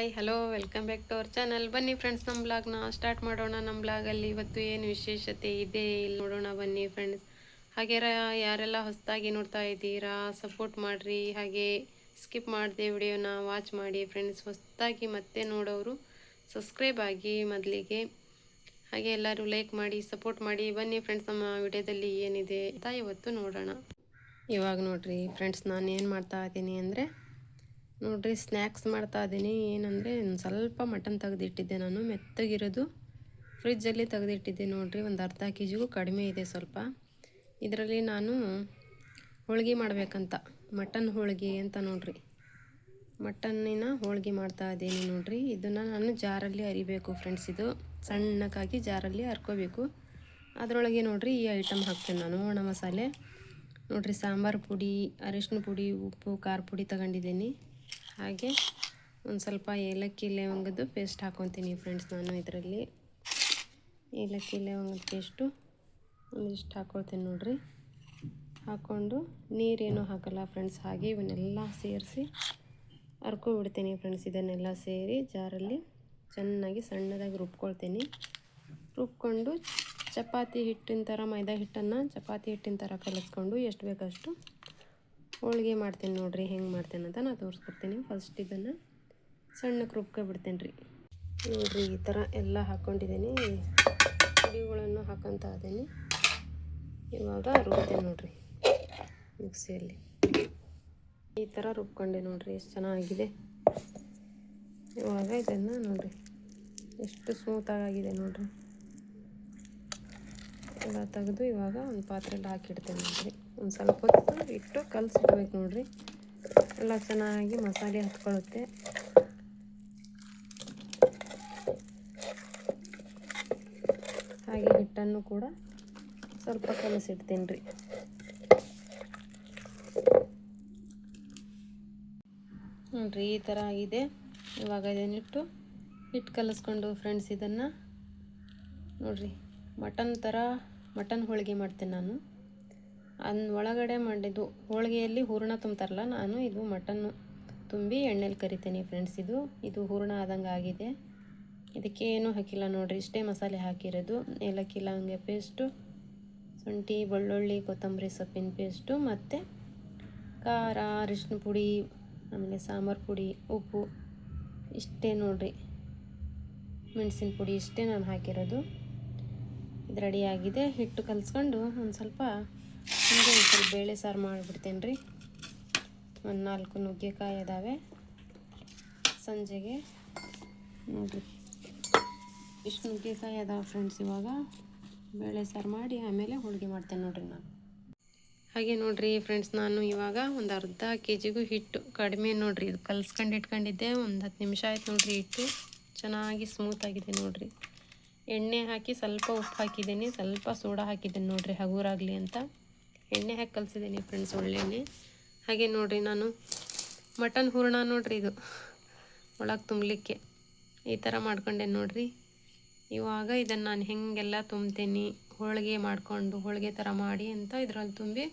Hi hello welcome back to our channel. ಬನ್ನಿ friends, ನಮ್ಮ ಬ್ಲಾಗ್ನ ಸ್ಟಾರ್ಟ್ ಮಾಡೋಣ. ನಮ್ಮ ಬ್ಲಾಗಲ್ಲಿ ಇವತ್ತು ಏನು ವಿಶೇಷತೆ ಇದೆ ಇಲ್ಲಿ ನೋಡೋಣ ಬನ್ನಿ ಫ್ರೆಂಡ್ಸ್. ಹಾಗೆ ಯಾರೆಲ್ಲ ಹೊಸದಾಗಿ ನೋಡ್ತಾ ಇದ್ದೀರಾ ಸಪೋರ್ಟ್ ಮಾಡಿರಿ. ಹಾಗೆ ಸ್ಕಿಪ್ ಮಾಡದೆ ವಿಡಿಯೋನ ವಾಚ್ ಮಾಡಿ ಫ್ರೆಂಡ್ಸ್. ಹೊಸದಾಗಿ ಮತ್ತೆ ನೋಡೋರು ಸಬ್ಸ್ಕ್ರೈಬ್ ಆಗಿ ಮೊದಲಿಗೆ. ಹಾಗೆ ಎಲ್ಲರೂ ಲೈಕ್ ಮಾಡಿ ಸಪೋರ್ಟ್ ಮಾಡಿ. ಬನ್ನಿ ಫ್ರೆಂಡ್ಸ್, ನಮ್ಮ ವಿಡಿಯೋದಲ್ಲಿ ಏನಿದೆ ಅಂತ ಇವತ್ತು ನೋಡೋಣ. ಇವಾಗ ನೋಡ್ರಿ ಫ್ರೆಂಡ್ಸ್, ನಾನು ಏನು ಮಾಡ್ತಾ ಇದ್ದೀನಿ ಅಂದರೆ ನೋಡ್ರಿ ಸ್ನ್ಯಾಕ್ಸ್ ಮಾಡ್ತಾ ಇದ್ದೀನಿ. ಏನಂದರೆ ಒಂದು ಸ್ವಲ್ಪ ಮಟನ್ ತೆಗೆದಿಟ್ಟಿದ್ದೆ, ನಾನು ಮೆತ್ತಗಿರೋದು ಫ್ರಿಜ್ಜಲ್ಲಿ ತೆಗೆದಿಟ್ಟಿದ್ದೆ ನೋಡ್ರಿ. ಒಂದು ಅರ್ಧ ಕೆ ಜಿಗೂ ಕಡಿಮೆ ಇದೆ ಸ್ವಲ್ಪ. ಇದರಲ್ಲಿ ನಾನು ಹೋಳ್ಗೆ ಮಾಡಬೇಕಂತ, ಮಟನ್ ಹೋಳ್ಗೆ ಅಂತ ನೋಡ್ರಿ, ಮಟನ್ನಿನ ಹೋಳ್ಗೆ ಮಾಡ್ತಾ ಇದ್ದೀನಿ ನೋಡ್ರಿ. ಇದನ್ನು ನಾನು ಜಾರಲ್ಲಿ ಅರಿಬೇಕು ಫ್ರೆಂಡ್ಸ್. ಇದು ಸಣ್ಣಕ್ಕಾಗಿ ಜಾರಲ್ಲಿ ಹರ್ಕೋಬೇಕು. ಅದರೊಳಗೆ ನೋಡ್ರಿ ಈ ಐಟಮ್ ಹಾಕ್ತೇನೆ ನಾನು. ಒಣ ಮಸಾಲೆ ನೋಡ್ರಿ, ಸಾಂಬಾರು ಪುಡಿ, ಅರಿಶಿನ ಪುಡಿ, ಉಪ್ಪು, ಖಾರ ಪುಡಿ ತಗೊಂಡಿದ್ದೀನಿ. ಹಾಗೆ ಒಂದು ಸ್ವಲ್ಪ ಏಲಕ್ಕಿ ಲವಂಗದ್ದು ಪೇಸ್ಟ್ ಹಾಕ್ಕೊತೀನಿ ಫ್ರೆಂಡ್ಸ್. ನಾನು ಇದರಲ್ಲಿ ಏಲಕ್ಕಿ ಲವಂಗದ ಪೇಸ್ಟು ಒಂದಿಷ್ಟು ಹಾಕ್ಕೊಳ್ತೀನಿ ನೋಡ್ರಿ. ಹಾಕ್ಕೊಂಡು ನೀರೇನು ಹಾಕಲ್ಲ ಫ್ರೆಂಡ್ಸ್. ಹಾಗೆ ಇವನ್ನೆಲ್ಲ ಸೇರಿಸಿ ಹರ್ಕೊಬಿಡ್ತೀನಿ ಫ್ರೆಂಡ್ಸ್. ಇದನ್ನೆಲ್ಲ ಸೇರಿ ಜಾರಲ್ಲಿ ಚೆನ್ನಾಗಿ ಸಣ್ಣದಾಗಿ ರುಬ್ಕೊಳ್ತೀನಿ. ರುಬ್ಕೊಂಡು ಚಪಾತಿ ಹಿಟ್ಟಿನ ಥರ, ಮೈದಾ ಹಿಟ್ಟನ್ನು ಚಪಾತಿ ಹಿಟ್ಟಿನ ಥರ ಕಲಿಸ್ಕೊಂಡು ಎಷ್ಟು ಬೇಕಷ್ಟು ಹೋಳ್ಗೆ ಮಾಡ್ತೀನಿ ನೋಡ್ರಿ. ಹೆಂಗೆ ಮಾಡ್ತೇನೆ ಅಂತ ನಾನು ತೋರಿಸ್ಕೊಡ್ತೀನಿ. ಫಸ್ಟ್ ಇದನ್ನು ಸಣ್ಣಕ್ಕೆ ರುಬ್ಕೊಬಿಡ್ತೇನೆ ರೀ ನೋಡ್ರಿ. ಈ ಥರ ಎಲ್ಲ ಹಾಕ್ಕೊಂಡಿದ್ದೀನಿ, ಪುಡಿಗಳನ್ನು ಹಾಕೊತಾ ಇದ್ದೀನಿ. ಇವಾಗ ರುಬ್ತೇನೆ ನೋಡ್ರಿ ಮಿಕ್ಸಿಯಲ್ಲಿ. ಈ ಥರ ರುಬ್ಕೊಂಡೆ ನೋಡ್ರಿ, ಎಷ್ಟು ಚೆನ್ನಾಗಿದೆ. ಇವಾಗ ಇದನ್ನು ನೋಡ್ರಿ ಎಷ್ಟು ಸ್ಮೂತಾಗಿದೆ ನೋಡ್ರಿ. ಎಲ್ಲ ತೆಗೆದು ಇವಾಗ ಒಂದು ಪಾತ್ರೆಯಲ್ಲಿ ಹಾಕಿಡ್ತೇನೆ ನೋಡ್ರಿ. ಒಂದು ಸ್ವಲ್ಪ ಹೊತ್ತು ಇಟ್ಟು ಕಲಸಿಡ್ಬೇಕು ನೋಡ್ರಿ. ಎಲ್ಲ ಚೆನ್ನಾಗಿ ಮಸಾಲೆ ಹತ್ಕೊಳ್ಳುತ್ತೆ. ಹಾಗೆ ಹಿಟ್ಟನ್ನು ಕೂಡ ಸ್ವಲ್ಪ ಕಲಸಿಡ್ತೀನಿ ರೀ. ನೋಡ್ರಿ ಈ ಥರ ಆಗಿದೆ. ಇವಾಗ ಇದನ್ನಿಟ್ಟು ಹಿಟ್ಟು ಕಲಿಸ್ಕೊಂಡು ಫ್ರೆಂಡ್ಸ್, ಇದನ್ನು ನೋಡ್ರಿ ಮಟನ್ ಹೋಳಿಗೆ ಮಾಡ್ತೇನೆ ನಾನು. ಒಳಗಡೆ ಮಾಡಿದ್ದು ಹೋಳಿಗೆಯಲ್ಲಿ ಹೂರಣ ತುಂಬ್ತಾರಲ್ಲ, ನಾನು ಇದು ಮಟನ್ನು ತುಂಬಿ ಎಣ್ಣೆಲಿ ಕರಿತೀನಿ ಫ್ರೆಂಡ್ಸ್. ಇದು ಹೂರಣ ಆದಂಗೆ ಆಗಿದೆ. ಇದಕ್ಕೆ ಏನೂ ಹಾಕಿಲ್ಲ ನೋಡ್ರಿ, ಇಷ್ಟೇ ಮಸಾಲೆ ಹಾಕಿರೋದು. ಏಲಕ್ಕಿ ಲವಂಗ ಪೇಸ್ಟು, ಶುಂಠಿ, ಬೆಳ್ಳುಳ್ಳಿ, ಕೊತ್ತಂಬರಿ ಸೊಪ್ಪಿನ ಪೇಸ್ಟು, ಮತ್ತು ಖಾರ, ಅರಿಶಿನ ಪುಡಿ, ಆಮೇಲೆ ಸಾಂಬಾರು ಪುಡಿ, ಉಪ್ಪು, ಇಷ್ಟೇ ನೋಡ್ರಿ. ಮೆಣಸಿನ ಪುಡಿ ಇಷ್ಟೇ ನಾನು ಹಾಕಿರೋದು. ಇದು ರೆಡಿಯಾಗಿದೆ. ಹಿಟ್ಟು ಕಲಿಸ್ಕೊಂಡು ಒಂದು ಸ್ವಲ್ಪ ಬೇಳೆ ಸಾರು ಮಾಡಿಬಿಡ್ತೇನೆ ರೀ. ಒಂದು 4 ನುಗ್ಗೆಕಾಯಿ ಇದ್ದಾವೆ. ಸಂಜೆಗೆ ನೋಡಿರಿ ಇಷ್ಟು ನುಗ್ಗೆಕಾಯಿ ಅದಾವೆ ಫ್ರೆಂಡ್ಸ್. ಇವಾಗ ಬೇಳೆ ಸಾರು ಮಾಡಿ ಆಮೇಲೆ ಹೋಳಿಗೆ ಮಾಡ್ತೇನೆ ನೋಡಿರಿ ನಾನು. ಹಾಗೆ ನೋಡಿರಿ ಫ್ರೆಂಡ್ಸ್, ನಾನು ಇವಾಗ ಒಂದು ಅರ್ಧ ಕೆ ಜಿಗೂ ಹಿಟ್ಟು ಕಡಿಮೆ ನೋಡಿರಿ. ಇದು ಕಲಿಸ್ಕೊಂಡು ಇಟ್ಕೊಂಡಿದ್ದೆ, ಒಂದು 10 ನಿಮಿಷ ಆಯ್ತು ನೋಡಿರಿ. ಹಿಟ್ಟು ಚೆನ್ನಾಗಿ ಸ್ಮೂತಾಗಿದೆ ನೋಡಿರಿ. ಎಣ್ಣೆ ಹಾಕಿ ಸ್ವಲ್ಪ ಉಪ್ಪು ಹಾಕಿದ್ದೀನಿ, ಸ್ವಲ್ಪ ಸೋಡಾ ಹಾಕಿದ್ದೀನಿ ನೋಡಿರಿ ಹಗುರಾಗಲಿ ಅಂತ. ಎಣ್ಣೆ ಹಾಕಿ ಕಲಿಸಿದ್ದೀನಿ ಫ್ರೆಂಡ್ಸ್, ಒಳ್ಳೆಣ್ಣೆ. ಹಾಗೆ ನೋಡಿರಿ ನಾನು ಮಟನ್ ಹೂರಣ ನೋಡಿರಿ, ಇದು ಒಳಗೆ ತುಂಬಲಿಕ್ಕೆ ಈ ಥರ ಮಾಡ್ಕೊಂಡೆ ನೋಡಿರಿ. ಇವಾಗ ಇದನ್ನು ನಾನು ಹೆಂಗೆಲ್ಲ ತುಂಬ್ತೇನೆ ಹೋಳಿಗೆ ಮಾಡಿಕೊಂಡು, ಹೋಳಿಗೆ ಥರ ಮಾಡಿ ಅಂತ ಇದರಲ್ಲಿ ತುಂಬಿ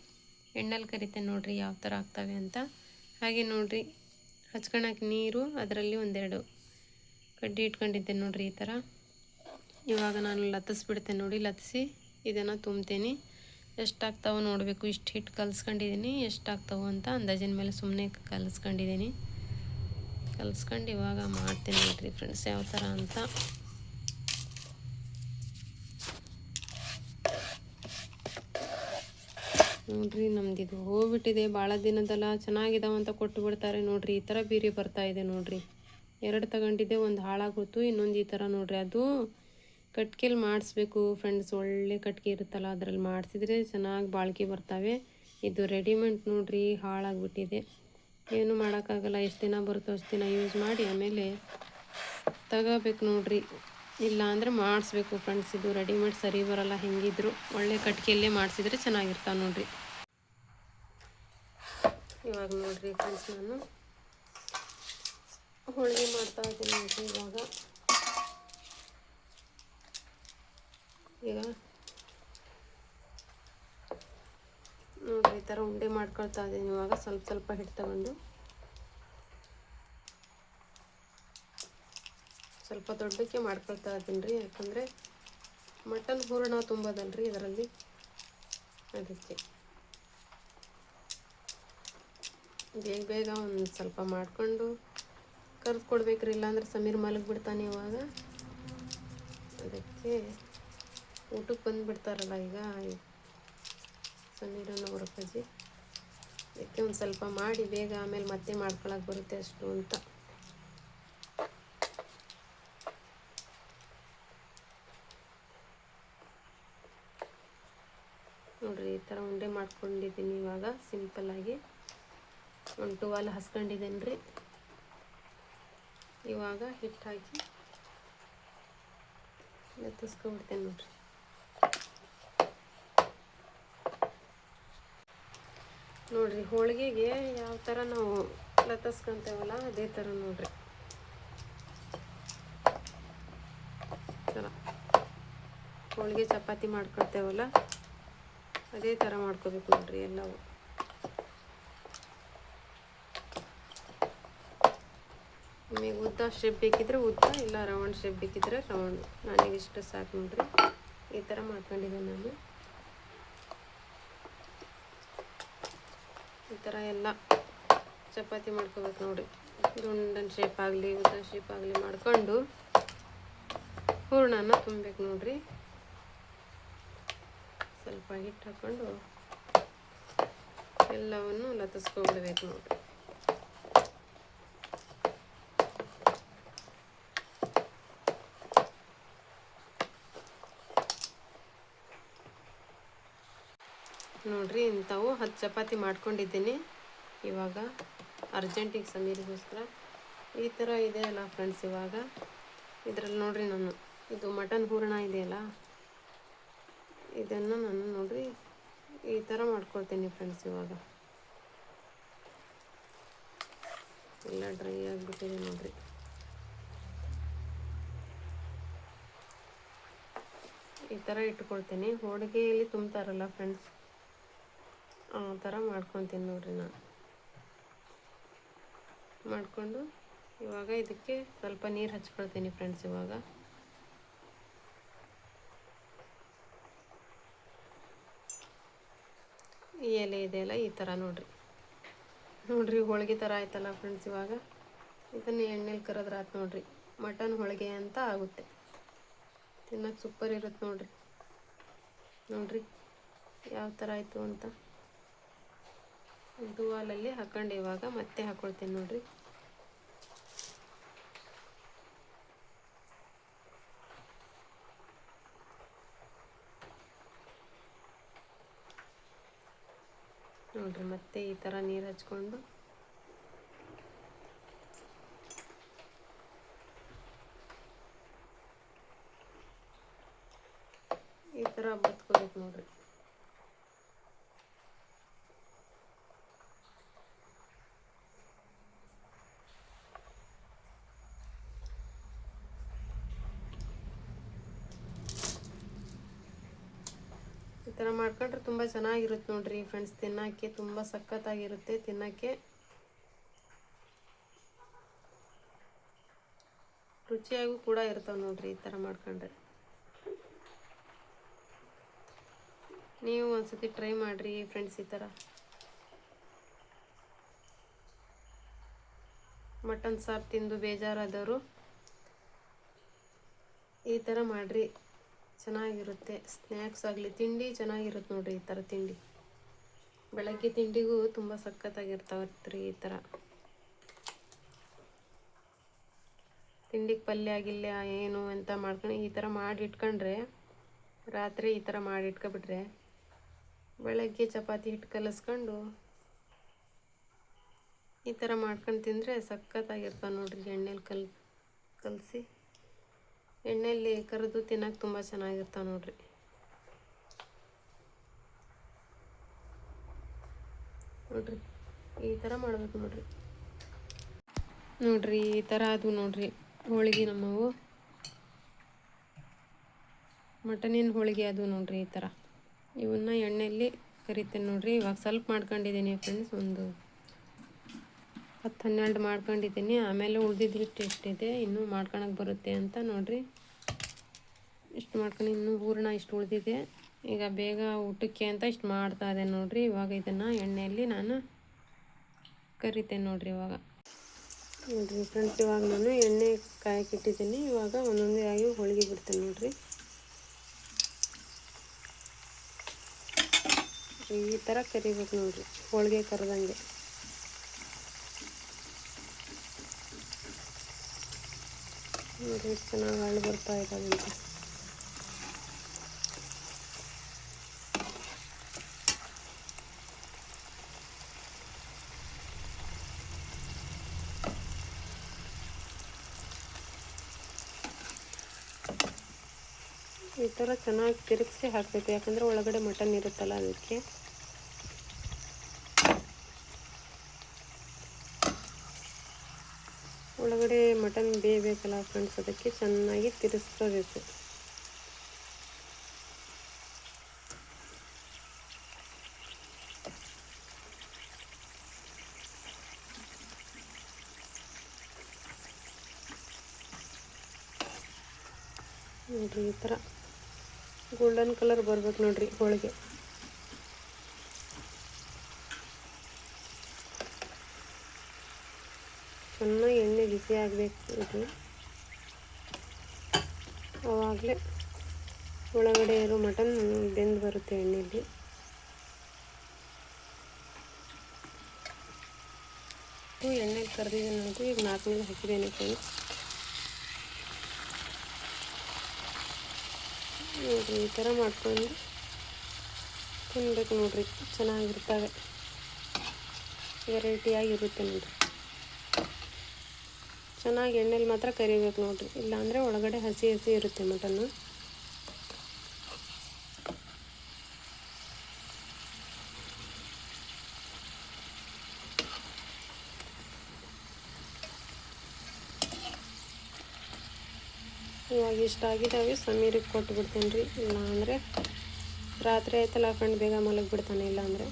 ಎಣ್ಣೆಲಿ ಕರಿತೇನೆ ನೋಡಿರಿ ಯಾವ ಥರ ಆಗ್ತವೆ ಅಂತ. ಹಾಗೆ ನೋಡಿರಿ ಹಚ್ಕೊಳಕ್ಕೆ ನೀರು, ಅದರಲ್ಲಿ ಒಂದೆರಡು ಕಡ್ಡಿ ಇಟ್ಕೊಂಡಿದ್ದೆ ನೋಡಿರಿ ಈ ಥರ. ಇವಾಗ ನಾನು ಲತ್ತಿಸ್ಬಿಡ್ತೇನೆ ನೋಡಿ. ಲತ್ತಿಸಿ ಇದನ್ನು ತುಂಬ್ತೇನೆ. ಎಷ್ಟಾಗ್ತಾವೋ ನೋಡಬೇಕು. ಇಷ್ಟು ಹಿಟ್ಟು ಕಲಿಸ್ಕೊಂಡಿದ್ದೀನಿ, ಎಷ್ಟಾಗ್ತಾವೋ ಅಂತ ಅಂದಾಜಿನ ಮೇಲೆ ಸುಮ್ಮನೆ ಕಲಿಸ್ಕೊಂಡಿದ್ದೀನಿ. ಕಲಿಸ್ಕೊಂಡು ಇವಾಗ ಮಾಡ್ತೀನಿ ನೋಡಿರಿ ಫ್ರೆಂಡ್ಸ್ ಯಾವ ಥರ ಅಂತ. ನೋಡಿರಿ ನಮ್ದಿದು ಹೋಗ್ಬಿಟ್ಟಿದೆ, ಭಾಳ ದಿನದಲ್ಲ. ಚೆನ್ನಾಗಿದಾವೆ ಅಂತ ಕೊಟ್ಟು ಬಿಡ್ತಾರೆ ನೋಡಿರಿ. ಈ ಥರ ಬೀರಿ ಬರ್ತಾಯಿದೆ ನೋಡಿರಿ. 2 ತಗೊಂಡಿದ್ದೆ, ಒಂದು ಹಾಳಾಗೋಯ್ತು, ಇನ್ನೊಂದು ಈ ಥರ ನೋಡಿರಿ. ಅದು ಕಟ್ಗೆಲಿ ಮಾಡಿಸ್ಬೇಕು ಫ್ರೆಂಡ್ಸ್. ಒಳ್ಳೆ ಕಟ್ಗೆ ಇರುತ್ತಲ್ಲ, ಅದರಲ್ಲಿ ಮಾಡಿಸಿದ್ರೆ ಚೆನ್ನಾಗಿ ಬಾಳ್ಕೆ ಬರ್ತವೆ. ಇದು ರೆಡಿಮೇಡ್ ನೋಡಿರಿ, ಹಾಳಾಗಿಬಿಟ್ಟಿದೆ. ಏನು ಮಾಡೋಕ್ಕಾಗಲ್ಲ. ಎಷ್ಟು ದಿನ ಬರುತ್ತೋ ಅಷ್ಟು ದಿನ ಯೂಸ್ ಮಾಡಿ ಆಮೇಲೆ ತಗೋಬೇಕು ನೋಡಿರಿ. ಇಲ್ಲ ಅಂದರೆ ಮಾಡಿಸ್ಬೇಕು ಫ್ರೆಂಡ್ಸ್. ಇದು ರೆಡಿಮೇಡ್ ಸರಿ ಬರೋಲ್ಲ ಹೆಂಗಿದ್ರು. ಒಳ್ಳೆ ಕಟ್ಗೆಯಲ್ಲೇ ಮಾಡಿಸಿದ್ರೆ ಚೆನ್ನಾಗಿರ್ತಾವೆ ನೋಡಿರಿ. ಇವಾಗ ನೋಡಿರಿ ಫ್ರೆಂಡ್ಸ್, ನಾನು ಹೋಳಿಗೆ ಮಾಡ್ತಾ ಇದ್ದೀನಿ ನೋಡಿರಿ. ಈಗ ನೋಡಿರಿ ಈ ಥರ ಉಂಡೆ ಮಾಡ್ಕೊಳ್ತಾ ಇದ್ದೀನಿ. ಇವಾಗ ಸ್ವಲ್ಪ ಸ್ವಲ್ಪ ಹಿಟ್ಟು ತಗೊಂಡು ಸ್ವಲ್ಪ ದೊಡ್ಡಕ್ಕೆ ಮಾಡ್ಕೊಳ್ತಾ ಇದ್ದೀನಿ ರೀ, ಯಾಕಂದರೆ ಮಟನ್ ಹೂರಣ ತುಂಬೋದಲ್ರಿ ಇದರಲ್ಲಿ, ಅದಕ್ಕೆ ಬೇಗ ಬೇಗ ಒಂದು ಸ್ವಲ್ಪ ಮಾಡಿಕೊಂಡು ಕರ್ದು ಕೊಡ್ಬೇಕ್ರಿ, ಇಲ್ಲಾಂದ್ರೆ ಸಮೀರ್ ಮಲಗಿಬಿಡ್ತಾನೆ ಇವಾಗ. ಅದಕ್ಕೆ ಊಟಕ್ಕೆ ಬಂದುಬಿಡ್ತಾರಲ್ಲ ಈಗ ಸಮೀರನ ಅವ್ರ ಅಪ್ಪಾಜಿ, ಅದಕ್ಕೆ ಒಂದು ಸ್ವಲ್ಪ ಮಾಡಿ ಬೇಗ ಆಮೇಲೆ ಮತ್ತೆ ಮಾಡ್ಕೊಳಕ್ಕೆ ಬರುತ್ತೆ ಅಷ್ಟು ಅಂತ. ನೋಡಿರಿ ಈ ಥರ ಉಂಡೆ ಮಾಡ್ಕೊಂಡಿದ್ದೀನಿ. ಇವಾಗ ಸಿಂಪಲ್ಲಾಗಿ ಒಂದು ಟುವಾಲ್ ಹಸ್ಕೊಂಡಿದ್ದೀನಿ ರೀ. ಇವಾಗ ಹಿಟ್ಟು ಹಾಕಿ ಲಟ್ಟಿಸ್ಕೊಬಿಡ್ತೇನೆ ನೋಡಿರಿ. ನೋಡಿರಿ ಹೋಳಿಗೆಗೆ ಯಾವ ಥರ ನಾವು ಲಟ್ಟಿಸ್ಕೊತೇವಲ್ಲ ಅದೇ ಥರ ನೋಡಿರಿ, ಥರ ಹೋಳಿಗೆ ಚಪಾತಿ ಮಾಡ್ಕೊಳ್ತೇವಲ್ಲ ಅದೇ ಥರ ಮಾಡ್ಕೋಬೇಕು ನೋಡಿರಿ ಎಲ್ಲವೂ. ನಿಮಗೆ ಉದ್ದ ಶೇಪ್ ಬೇಕಿದ್ರೆ ಉದ್ದ, ಇಲ್ಲ ರೌಂಡ್ ಶೇಪ್ ಬೇಕಿದ್ರೆ ರೌಂಡ್. ನನಗೆ ಇಷ್ಟು ಸಾಕು ನೋಡಿರಿ, ಈ ಥರ ಮಾಡ್ಕೊಂಡಿದ್ದೆ ನಾನು. ಈ ಥರ ಎಲ್ಲ ಚಪಾತಿ ಮಾಡ್ಕೋಬೇಕು ನೋಡಿ. ದುಂಡನ ಶೇಪ್ ಆಗಲಿ ಉದ್ದ ಶೇಪ್ ಆಗಲಿ ಮಾಡಿಕೊಂಡು ಹೂರಣನ ತುಂಬಬೇಕು ನೋಡಿರಿ. ಸ್ವಲ್ಪ ಹಿಟ್ಟು ಹಾಕ್ಕೊಂಡು ಎಲ್ಲವನ್ನು ಲಟ್ಟಿಸ್ಕೊಬಿಡ್ಬೇಕು ನೋಡಿರಿ. ನೋಡಿರಿ ಇಂಥವು 10 ಚಪಾತಿ ಮಾಡ್ಕೊಂಡಿದ್ದೀನಿ ಇವಾಗ ಅರ್ಜೆಂಟಿಗೆ ಸಮೀರಿಗೋಸ್ಕರ. ಈ ಥರ ಇದೆ ಅಲ್ಲ ಫ್ರೆಂಡ್ಸ್. ಇವಾಗ ಇದರಲ್ಲಿ ನೋಡಿರಿ ನಾನು ಇದು ಮಟನ್ ಹೂರಣ ಇದೆಯಲ್ಲ, ಇದನ್ನು ನಾನು ನೋಡಿರಿ ಈ ಥರ ಮಾಡ್ಕೊಳ್ತೀನಿ ಫ್ರೆಂಡ್ಸ್. ಇವಾಗ ಎಲ್ಲ ಡ್ರೈ ಆಗಿಬಿಟ್ಟಿದೆ ನೋಡಿರಿ. ಈ ಥರ ಇಟ್ಕೊಳ್ತೀನಿ. ಹೋಳಿಗೆಯಲ್ಲಿ ತುಂಬ್ತಾರಲ್ಲ ಫ್ರೆಂಡ್ಸ್, ಆ ಥರ ಮಾಡ್ಕೊತೀನಿ ನೋಡಿರಿ ನಾನು. ಮಾಡಿಕೊಂಡು ಇವಾಗ ಇದಕ್ಕೆ ಸ್ವಲ್ಪ ನೀರು ಹಚ್ಕೊಳ್ತೀನಿ ಫ್ರೆಂಡ್ಸ್. ಇವಾಗ ಈ ಎಲೆ ಇದೆಯಲ್ಲ ಈ ಥರ ನೋಡಿರಿ ಹೋಳಿಗೆ ಥರ ಆಯ್ತಲ್ಲ ಫ್ರೆಂಡ್ಸ್. ಇವಾಗ ಇದನ್ನು ಎಣ್ಣೆಲಿ ಕರೆದ್ರೆ ಆಯ್ತು ನೋಡಿರಿ, ಮಟನ್ ಹೋಳಿಗೆ ಅಂತ ಆಗುತ್ತೆ. ತಿನ್ನೋಕೆ ಸೂಪರ್ ಇರುತ್ತೆ ನೋಡಿರಿ ಯಾವ ಥರ ಆಯಿತು ಅಂತ. ಟುವಾಲಲ್ಲಿ ಹಾಕೊಂಡು ಇವಾಗ ಮತ್ತೆ ಹಾಕ್ಕೊಳ್ತೀನಿ ನೋಡಿರಿ. ನೋಡಿರಿ ಮತ್ತೆ ಈ ಥರ ನೀರು ಹಚ್ಕೊಂಡು ಈ ಥರ ಬತ್ಕೋಬೇಕು ನೋಡಿರಿ. ಈ ಥರ ಮಾಡ್ಕೊಂಡ್ರೆ ತುಂಬ ಚೆನ್ನಾಗಿರುತ್ತೆ ನೋಡಿರಿ ಫ್ರೆಂಡ್ಸ್. ತಿನ್ನೋಕ್ಕೆ ತುಂಬ ಸಖತ್ತಾಗಿರುತ್ತೆ, ತಿನ್ನೋಕ್ಕೆ ರುಚಿಯಾಗೂ ಕೂಡ ಇರ್ತಾವೆ ನೋಡಿರಿ ಈ ಥರ ಮಾಡ್ಕೊಂಡ್ರೆ. ನೀವು ಒಂದ್ಸತಿ ಟ್ರೈ ಮಾಡಿರಿ ಫ್ರೆಂಡ್ಸ್. ಈ ಥರ ಮಟನ್ ಸಾರು ತಿಂದು ಬೇಜಾರಾದವರು ಈ ಥರ ಮಾಡಿರಿ, ಚೆನ್ನಾಗಿರುತ್ತೆ. ಸ್ನ್ಯಾಕ್ಸ್ ಆಗಲಿ ತಿಂಡಿ ಚೆನ್ನಾಗಿರುತ್ತೆ ನೋಡಿರಿ. ಈ ಥರ ತಿಂಡಿ ಬೆಳಗ್ಗೆ ತಿಂಡಿಗೂ ತುಂಬ ಸಖತ್ತಾಗಿರ್ತಾವ್ರಿ. ಈ ಥರ ತಿಂಡಿಗೆ ಪಲ್ಯ ಆಗಿಲ್ಲ ಏನು ಅಂತ ಮಾಡ್ಕೊಂಡು ಈ ಥರ ಮಾಡಿ ಇಟ್ಕೊಂಡ್ರೆ, ರಾತ್ರಿ ಈ ಥರ ಮಾಡಿ ಇಟ್ಕೊಬಿಟ್ರೆ ಬೆಳಗ್ಗೆ ಚಪಾತಿ ಹಿಟ್ಟು ಕಲಿಸ್ಕೊಂಡು ಈ ಥರ ಮಾಡ್ಕೊಂಡು ತಿಂದರೆ ಸಖತ್ತಾಗಿರ್ತಾವೆ ನೋಡಿರಿ. ಎಣ್ಣೆಲಿ ಕಲಸಿ ಎಣ್ಣೆಯಲ್ಲಿ ಕರೆದು ತಿನ್ನೋಕೆ ತುಂಬ ಚೆನ್ನಾಗಿರ್ತಾವೆ ನೋಡಿರಿ. ಈ ಥರ ಮಾಡಬೇಕು ನೋಡಿರಿ ಈ ಥರ ಅದು ನೋಡಿರಿ ಹೋಳಿಗೆ ನಮ್ಮವು ಮಟನಿನ ಹೋಳಿಗೆ ಅದು ನೋಡಿರಿ. ಈ ಥರ ಇವನ್ನ ಎಣ್ಣೆಯಲ್ಲಿ ಕರಿತೇನೆ ನೋಡಿರಿ. ಇವಾಗ ಸ್ವಲ್ಪ ಮಾಡ್ಕೊಂಡಿದ್ದೀನಿ ಫ್ರೆಂಡ್ಸ್, ಒಂದು 10-12 ಮಾಡ್ಕೊಂಡಿದ್ದೀನಿ. ಆಮೇಲೆ ಉಳ್ದಿದ್ದು ಹಿಟ್ಟು ಎಷ್ಟಿದೆ ಇನ್ನೂ ಮಾಡ್ಕೊಳಕ್ಕೆ ಬರುತ್ತೆ ಅಂತ ನೋಡಿರಿ. ಇಷ್ಟು ಮಾಡ್ಕೊಂಡು ಇನ್ನೂ ಹೂರಣ ಇಷ್ಟು ಉಳಿದಿದೆ. ಈಗ ಬೇಗ ಊಟಕ್ಕೆ ಅಂತ ಇಷ್ಟು ಮಾಡ್ತಾ ಇದೆ ನೋಡಿರಿ. ಇವಾಗ ಇದನ್ನು ಎಣ್ಣೆಯಲ್ಲಿ ನಾನು ಕರಿತೇನೆ ನೋಡಿರಿ. ಇವಾಗ ನೋಡಿರಿ ಫ್ರೆಂಡ್ಸ್, ಇವಾಗ ನಾನು ಎಣ್ಣೆ ಕಾಯಕ್ಕಿಟ್ಟಿದ್ದೀನಿ. ಇವಾಗ ಒಂದೊಂದೇ ಆಗಿ ಹೋಳಿಗೆ ಬಿಡ್ತೇನೆ ನೋಡಿರಿ. ಈ ಥರ ಕರಿಬೇಕು ನೋಡಿರಿ, ಹೋಳಿಗೆ ಕರೆದಂಗೆ. ನೋಡಿರಿ ಚೆನ್ನಾಗಿ ಹಳ್ಳು ಬರ್ತಾ ಇದ್ದಾವೆ ಅಂತ. ಈ ಥರ ಚೆನ್ನಾಗಿ ತಿರುಗಿಸಿ ಹಾಕಬೇಕು, ಯಾಕಂದರೆ ಒಳಗಡೆ ಮಟನ್ ಇರುತ್ತಲ್ಲ ಅದಕ್ಕೆ. ಒಳಗಡೆ ಮಟನ್ ಬೇಯಬೇಕಲ್ಲ ಫ್ರೆಂಡ್ಸ್, ಅದಕ್ಕೆ ಚೆನ್ನಾಗಿ ತಿರುಗಿಸ್ಕೋಬೇಕು. ನೋಡಿರಿ ಈ ಥರ ಗೋಲ್ಡನ್ ಕಲರ್ ಬರ್ಬೇಕು ನೋಡಿರಿ ಹೋಳಿಗೆ. ಚೆನ್ನಾಗಿ ಎಣ್ಣೆ ಬಿಸಿ ಆಗಬೇಕು ಇದು, ಆವಾಗಲೇ ಒಳಗಡೆ ಇರೋ ಮಟನ್ ಬೆಂದು ಬರುತ್ತೆ ಎಣ್ಣೆಯಲ್ಲಿ. ಎಣ್ಣೆಲಿ ಕರೆದಿದ್ದೀನಿ ನೋಡಿರಿ. ಈಗ 4 ಮೇಲೆ ಹಾಕಿದ್ದೇನೆ ಫ್ರೆಂಡ್ಸ್. ನೋಡಿರಿ ಈ ಥರ ಮಾಡ್ಕೊಂಡು ತಿನ್ಬೇಕು ನೋಡಿರಿ, ಚೆನ್ನಾಗಿರ್ತವೆ, ವೆರೈಟಿಯಾಗಿರುತ್ತೆ ನೋಡಿರಿ. ಚೆನ್ನಾಗಿ ಎಣ್ಣೆಲಿ ಮಾತ್ರ ಕರಿಬೇಕು ನೋಡಿರಿ, ಇಲ್ಲಾಂದರೆ ಒಳಗಡೆ ಹಸಿ ಹಸಿ ಇರುತ್ತೆ ಮಟನ್ನು. ಇವಾಗ ಇಷ್ಟ ಆಗಿದ್ದಾವೆ, ಸಮೀರಿಗೆ ಕೊಟ್ಟು ಬಿಡ್ತೇನೆ ರೀ. ಇಲ್ಲಾಂದರೆ ರಾತ್ರಿ ಆಯ್ತಲ್ಲ ಫ್ರೆಂಡ್, ಬೇಗ ಮಲಗಿಬಿಡ್ತಾನೆ. ಇಲ್ಲಾಂದರೆ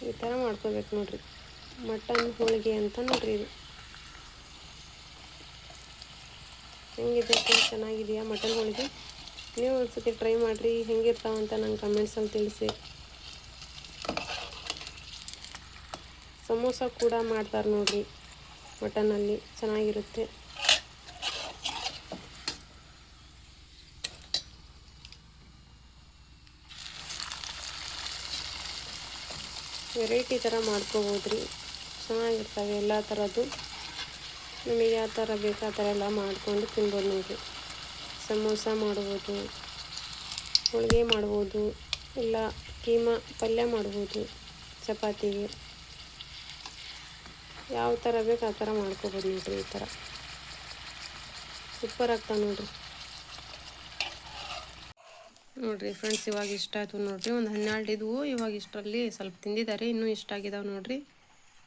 ಈ ಥರ ಮಾಡ್ಕೋಬೇಕು ನೋಡಿರಿ, ಮಟನ್ ಹೋಳಿಗೆ ಅಂತ ನೋಡಿರಿ. ಇದು ಹೆಂಗಿದೆ ಫ್ರೆಂಡ್ಸ್, ಚೆನ್ನಾಗಿದೆಯಾ ಮಟನ್ ಹೋಳಿಗೆ? ನೀವು ಒಂದ್ಸತಿ ಟ್ರೈ ಮಾಡಿರಿ, ಹೆಂಗಿರ್ತಾವಂತ ನಂಗೆ ಕಮೆಂಟ್ಸಲ್ಲಿ ತಿಳಿಸಿ. ಸಮೋಸ ಕೂಡ ಮಾಡ್ತಾರೆ ನೋಡಿರಿ ಮಟನ್ನಲ್ಲಿ, ಚೆನ್ನಾಗಿರುತ್ತೆ. ವೆರೈಟಿ ಥರ ಮಾಡ್ಕೋಬೋದು ರೀ, ಚೆನ್ನಾಗಿರ್ತವೆ ಎಲ್ಲ ಥರದ್ದು. ನಿಮಗೆ ಯಾವ ಥರ ಬೇಕು ಆ ಥರ ಎಲ್ಲ ಮಾಡ್ಕೊಂಡು ತಿನ್ಬೋದು ನೋಡಿರಿ. ಸಮೋಸ ಮಾಡ್ಬೋದು, ಹೋಳಿಗೆ ಮಾಡ್ಬೋದು, ಇಲ್ಲ ಕೀಮಾ ಪಲ್ಯ ಮಾಡ್ಬೋದು, ಚಪಾತಿಗೆ ಯಾವ ಥರ ಬೇಕು ಆ ಥರ ಮಾಡ್ಕೋಬೋದು ನೋಡಿರಿ. ಈ ಥರ ಸೂಪರ್ ಆಗ್ತಾವೆ ನೋಡಿರಿ. ನೋಡಿರಿ ಫ್ರೆಂಡ್ಸ್, ಇವಾಗ ಇಷ್ಟ ಆಯಿತು ನೋಡಿರಿ. ಒಂದು 12 ಇದ್ವು, ಇವಾಗ ಇಷ್ಟರಲ್ಲಿ ಸ್ವಲ್ಪ ತಿಂದಿದ್ದಾರೆ, ಇನ್ನೂ ಇಷ್ಟ ಆಗಿದ್ದಾವೆ ನೋಡಿರಿ.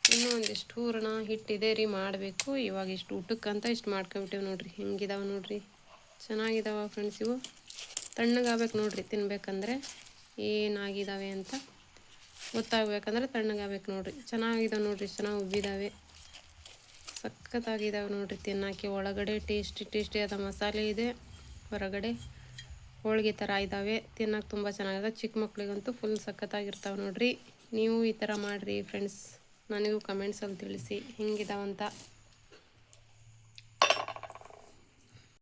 ಇನ್ನೂ ಒಂದಿಷ್ಟು ಹೂರಣ ಹಿಟ್ಟಿದೆ ರೀ ಮಾಡಬೇಕು. ಇವಾಗ ಇಷ್ಟು ಊಟಕ್ಕಂತ ಇಷ್ಟು ಮಾಡ್ಕೊಬಿಟ್ಟಿವಿ ನೋಡಿರಿ. ಹೆಂಗಿದಾವೆ ನೋಡಿರಿ, ಚೆನ್ನಾಗಿದ್ದಾವೆ ಫ್ರೆಂಡ್ಸ್. ಇವು ತಣ್ಣಗಾಗಬೇಕು ನೋಡಿರಿ ತಿನ್ಬೇಕಂದ್ರೆ, ಏನಾಗಿದ್ದಾವೆ ಅಂತ ಗೊತ್ತಾಗಬೇಕಂದ್ರೆ ತಣ್ಣಗಾಗಬೇಕು ನೋಡಿರಿ. ಚೆನ್ನಾಗಿದ್ದಾವೆ ನೋಡಿರಿ, ಚೆನ್ನಾಗಿ ಉಬ್ಬಿದ್ದಾವೆ, ಸಖತ್ತಾಗಿದ್ದಾವೆ ನೋಡಿರಿ ತಿನ್ನೋಕ್ಕೆ. ಒಳಗಡೆ ಟೇಸ್ಟಿ ಆದ ಮಸಾಲೆ ಇದೆ, ಹೊರಗಡೆ ಹೋಳಿಗೆ ಥರ ಇದ್ದಾವೆ, ತಿನ್ನೋಕೆ ತುಂಬ ಚೆನ್ನಾಗಿದೆ. ಚಿಕ್ಕ ಮಕ್ಳಿಗಂತೂ ಫುಲ್ ಸಖತ್ತಾಗಿರ್ತಾವೆ ನೋಡಿರಿ. ನೀವು ಈ ಥರ ಮಾಡಿರಿ ಫ್ರೆಂಡ್ಸ್, ನನಗೂ ಕಮೆಂಟ್ಸಲ್ಲಿ ತಿಳಿಸಿ ಹೆಂಗಿದಾವಂತ.